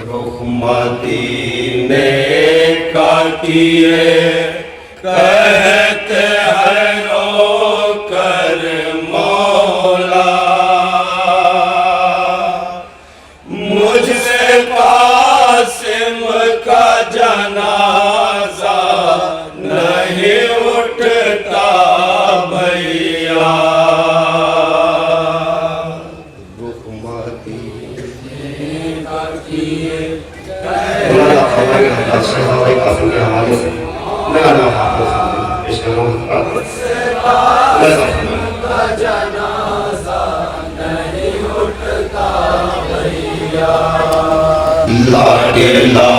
رخ مدینے کا کیے کہتے ہیں رو کر مولا، مجھ سے قاسم کا جنازہ نہیں اٹھتا بھیا، رخ مدینے کا کیے لا الہ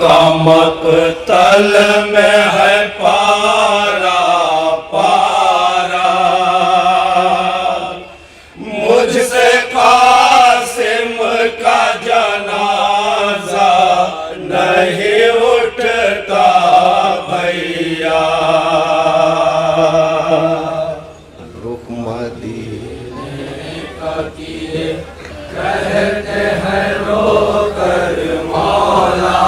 کا مقتل میں ہے پارا پارا، مجھ سے قاسم کا جنازہ نہیں اٹھتا بھیا، رخ مدینے کا کیے کہتے ہیں رو کر مولا،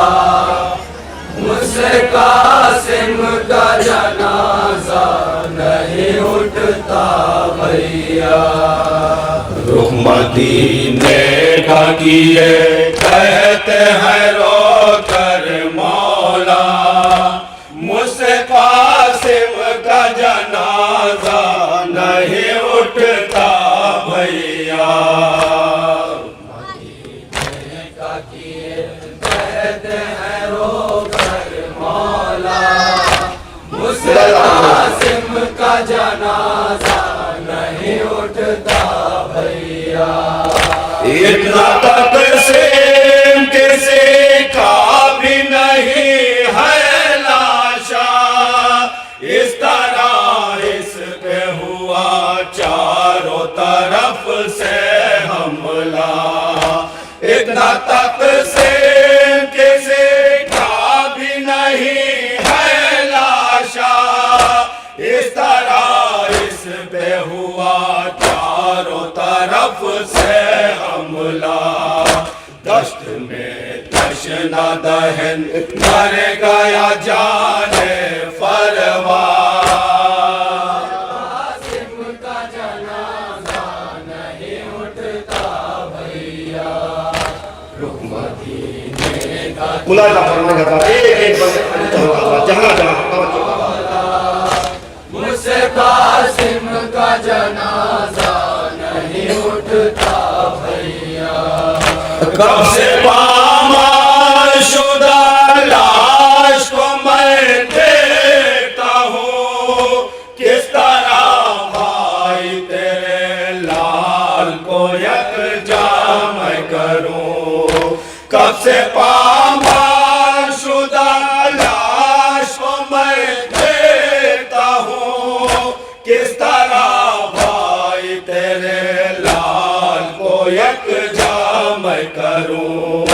مجھ سے قاسم کا جنازہ نہیں اٹھتا بھیا، رخ مدینے کا کیے کہتے ہیں رو کر مولا، مجھ سے قاسم کا جنازہ نہیں اٹھتا بھیا، کہتے ہیں رو کر مولا، مجھ سے قاسم کا جنازہ نہیں اٹھتا بھیا، اتنا تقسیم کسی کا بھی نہیں ہے لاشا، اس طرح اس پہ ہوا چاروں طرف سے حملہ، اتنا تقسیم کسی کا بھی نہیں ہے لاشا، اس طرح اس پہ ہوا چاروں طرف سے حملہ، دشت میں تشنہ دہن مر گیا جانے فروا، قاسم کا جنازہ نہیں اٹھتا بھیا، رخ مدینے کا ملاحظہ فرمائے گا ایک جہاں مجھ سے قاسم کا جنازہ نہیں اٹھتا بھیا، کب سے پامال شدہ لاش کو میں دیکھتا ہوں، کس طرح بھائی تیرے لال کو یکجا میں کروں، کب سے پامال شدہ لاش کو میں دیکھتا ہوں، کس طرح بھائی تیرے لال کو یکجا میں کروں،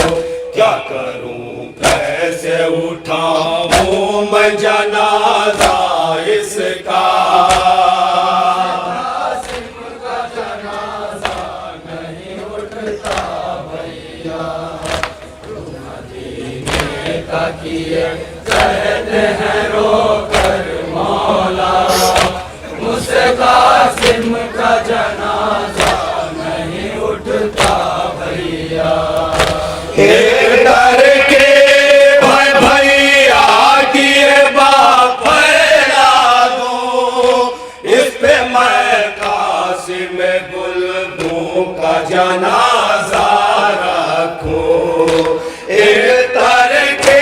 کیا کروں کیسے اٹھاؤں میں جنازہ اس کا، قاسم کا جنازہ نہیں اٹھتا بھیا، رخ مدینے کا کیے کہتے ہیں رو کر مولا، مجھ سے قاسم کا جنازہ نہیں اٹھتا بھیا، ایک ڈر کے بھائی بھیا کیے باپ پھیلا دوں، اس پہ میں قاسم گلدوں کا جنازہ رکھوں، ایک ڈر کے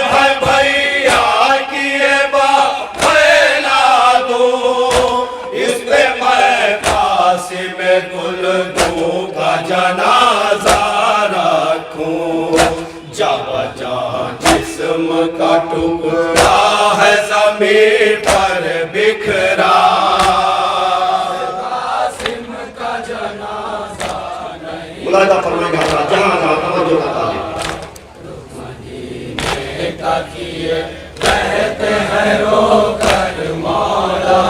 بھائی بھیا کیے باپ پھیلا دوں، اس پہ میں قاسم گلدوں کا جنازہ رکھوں، جا بجا جسم کا ٹکڑا ہے زمین پر بکھرا، قاسم کا جنازہ نہیں ملاحظہ فرمائے گا جہاں توجہ کا مدینے کا کیے کہتے ہیں رو کر مولا،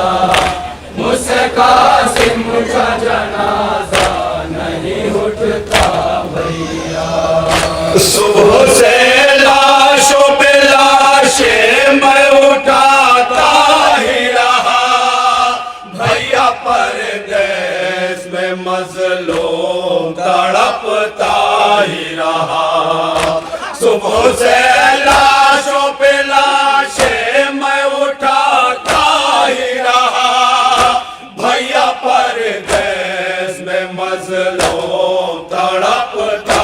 مجھ سے قاسم کا جنازہ نہیں اٹھتا صبح سے لاشوں پہ لاشیں میں اٹھاتا ہی رہا، بھیا پردیس میں مظلوم تڑپتا ہی رہا۔ صبح سے لاشوں پہ لاشیں میں اٹھاتا ہی رہا، بھیا پردیس میں مظلوم تڑپتا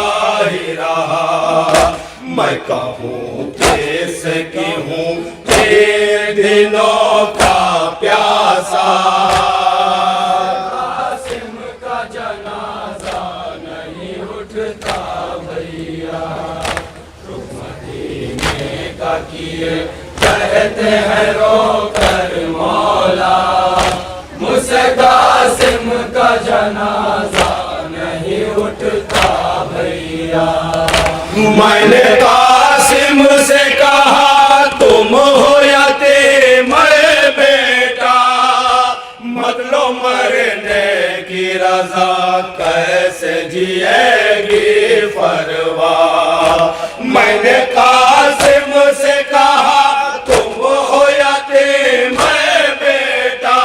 ہی رہا۔ میں کہوں کس کی ہوں تیرے دنوں کا پیاسا، قاسم کا جنازہ نہیں اٹھتا بھیا، رخ مدینے کا کیے کہتے ہیں رو کر مولا، مجھ سے قاسم کا جنازہ نہیں اٹھتا بھیا۔ میں نے قاسم سے کہا تم ہو یتیم بیٹا، مت لو مرنے کی رضا کیسے جیے گی فروا۔ میں نے قاسم سے کہا تم ہو یتیم بیٹا،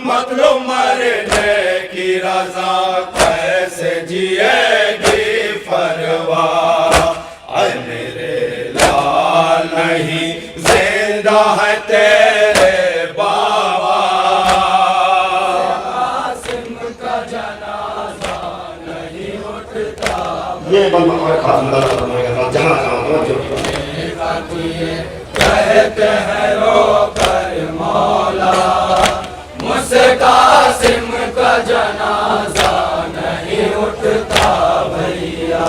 مت لو مرنے کی رضا کیسے جیے گی فروا۔ اے میرے لال نہیں زندہ ہے تیرے بابا، قاسم کا جنازہ نہیں اٹھتا، یہ بندہ اور خاندان فرمائے گا جہاں کہاں جو کہتے ہیں رو کر مولا، مجھ سے قاسم کا جنازہ نہیں اٹھتا بھیا۔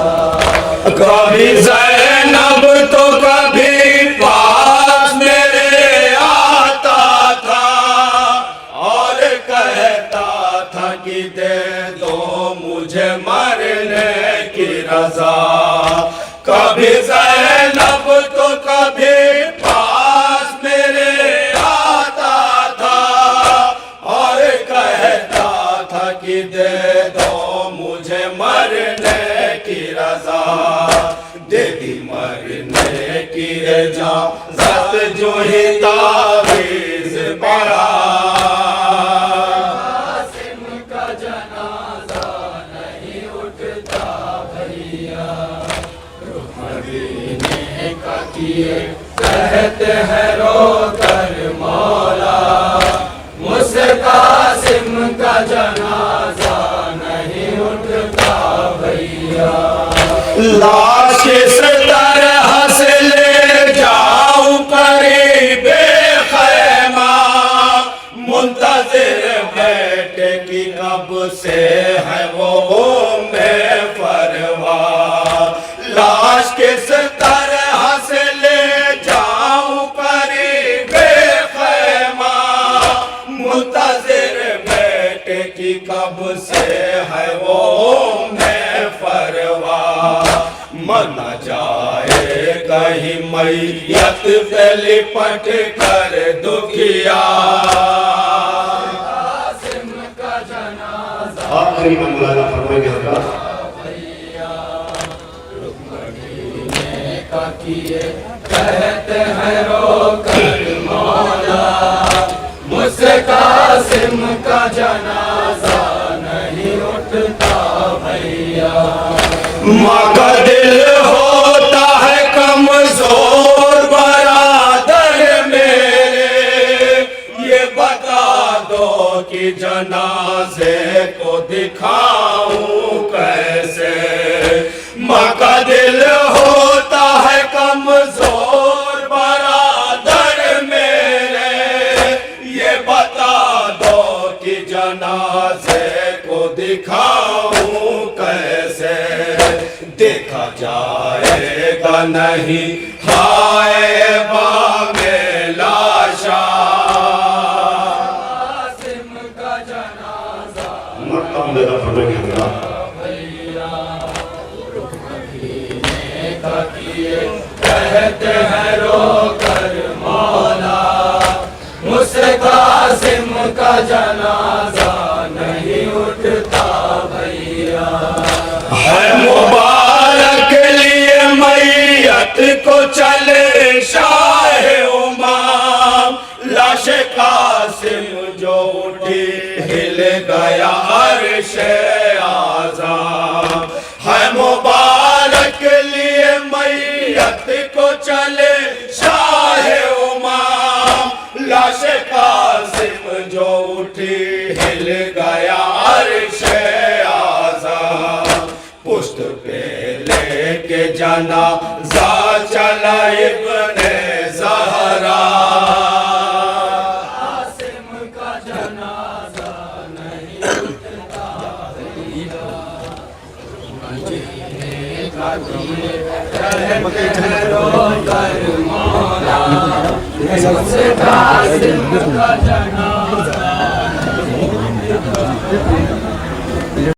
کبھی زینب تو کبھی پاس میرے آتا تھا، اور کہتا تھا کہ دے دو مجھے مرنے کی رضا۔ کبھی زینب تو کبھی پاس میرے آتا تھا، اور کہتا تھا کہ دے دو مجھے مرنے کی رضا۔ دے دی مرنے کی اجازت جو ہی تعویذ پڑا، قاسم کا جنازہ نہیں اٹھتا بھیا، رخ مدینے کا کیے کہتے ہیں رو کر مولا، مجھ سے قاسم کا جنازہ نہیں اٹھتا بھیا۔ لاش کس طرح سے لے جاؤں قریب خیمہ، منتظر بیٹے کی کب سے ہے وہ میں فروا۔ لاش کس طرح سے لے جاؤں قریب خیمہ، منتظر بیٹے کی کب سے ہے وہ میں فروا۔ منا جائے کہیں میت پہ لپٹ کر دکھیا، قاسم کا جنازہ آخری میں مولانا فرمائیں گے حضرات کا کیے کہتے ہیں رو کر مولا، مجھ سے قاسم کا جنازہ نہیں اٹھتا بھیا۔ ماں کا دل ہوتا ہے کمزور برادر میرے، یہ بتا دو کہ جنازے کو دکھاؤں کیسے۔ ماں کا دل ہوتا ہے کمزور برادر میرے، یہ بتا دو کہ جنازے کو دکھاؤں کیسے۔ دیکھا جائے گا نہیں ہائے بام لاشا، قاسم کا جنازہ مقام دے رہا فرمائیں گے حضرات کہتے ہیں رو کر مولا، مجھ سے قاسم کا جنازہ نہیں اٹھتا بھیا۔ ہے کو چلے شاہ امام لاش قاسم جو اٹھی ہل گیا عرش اعظم ہے مبارک لیے میت کو چلے شاہ امام لاش قاسم جو اٹھی ہل گیا عرش اعظم پشت پہ لے کے جنازہ چلا ابن زہرا قاسم کا جنازہ نہیں اٹھتا مدینے کا دیر کہتے ہیں رو کر مولا اس قاسم کا جنازہ نہیں اٹھتا